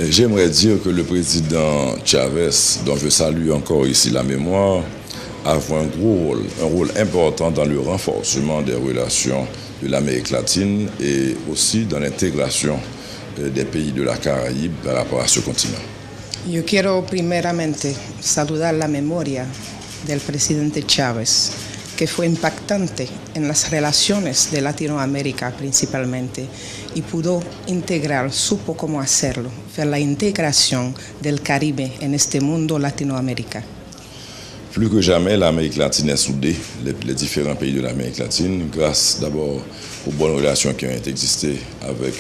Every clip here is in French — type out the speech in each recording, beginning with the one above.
J'aimerais dire que le président Chavez, dont je salue encore ici la mémoire, a joué un rôle important dans le renforcement des relations de l'Amérique latine et aussi dans l'intégration des pays de la Caraïbe par rapport à ce continent. Yo quiero primeramente saludar la memoria del presidente Chávez, que fue impactante en las relaciones de Latinoamérica principalmente y pudo integrar, supo cómo hacerlo, fue la integración del Caribe en este mundo Latinoamérica. Plus que jamais, l'Amérique latine est soudée, les différents pays de l'Amérique latine, grâce d'abord aux bonnes relations qui ont existé avec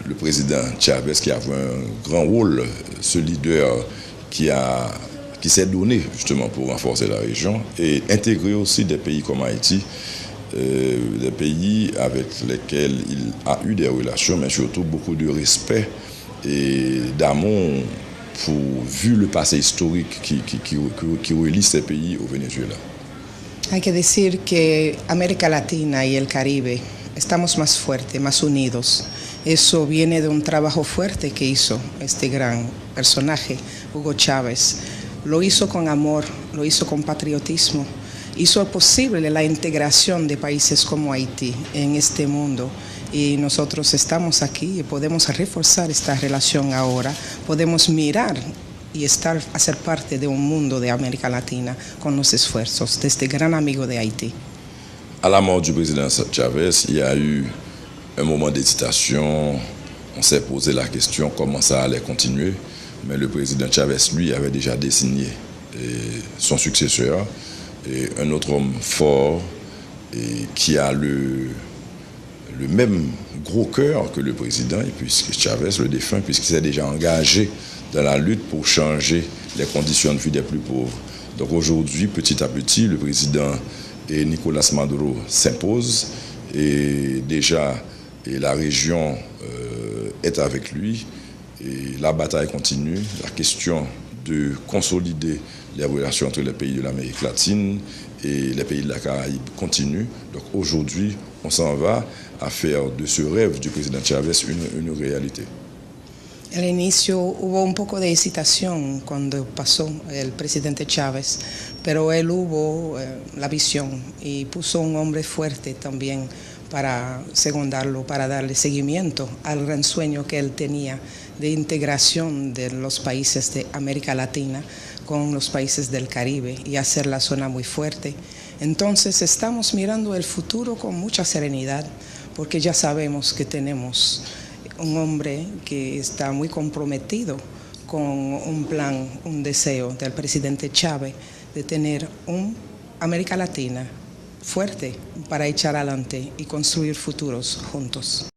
le président Chavez, qui a joué un grand rôle, ce leader qui s'est donné justement pour renforcer la région et intégrer aussi des pays comme Haïti, des pays avec lesquels il a eu des relations, mais surtout beaucoup de respect et d'amour vu le passé historique qui relie ces pays au Venezuela. Hay que decir que América Latina y el Caribe estamos más fuertes, más unidos. Eso viene de un trabajo fuerte que hizo este gran personaje, Hugo Chávez. Lo hizo con amor, lo hizo con patriotismo, hizo posible la integración de países como Haití en este mundo. Y nosotros estamos aquí y podemos reforzar esta relación ahora, podemos mirar y hacer parte de un mundo de América Latina con los esfuerzos de este gran amigo de Haití. À la mort du président Chavez, il y a eu un moment d'hésitation. On s'est posé la question comment ça allait continuer, mais le président Chavez, lui, avait déjà désigné son successeur, et un autre homme fort et qui a le même gros cœur que le président, et puisque Chavez, le défunt, puisqu'il s'est déjà engagé dans la lutte pour changer les conditions de vie des plus pauvres. Donc aujourd'hui, petit à petit, le président Nicolás Maduro s'impose et déjà la région est avec lui et la bataille continue. La question de consolider les relations entre les pays de l'Amérique latine et les pays de la Caraïbe continue. Donc aujourd'hui, on s'en va à faire de ce rêve du président Chavez une réalité. Al inicio hubo un poco de hesitación cuando pasó el presidente Chávez, pero él hubo la visión y puso un hombre fuerte también para segundarlo, para darle seguimiento al gran sueño que él tenía de integración de los países de América Latina con los países del Caribe y hacer la zona muy fuerte. Entonces estamos mirando el futuro con mucha serenidad porque ya sabemos que tenemos un hombre que está muy comprometido con un plan, un deseo del presidente Chávez de tener una América Latina fuerte para echar adelante y construir futuros juntos.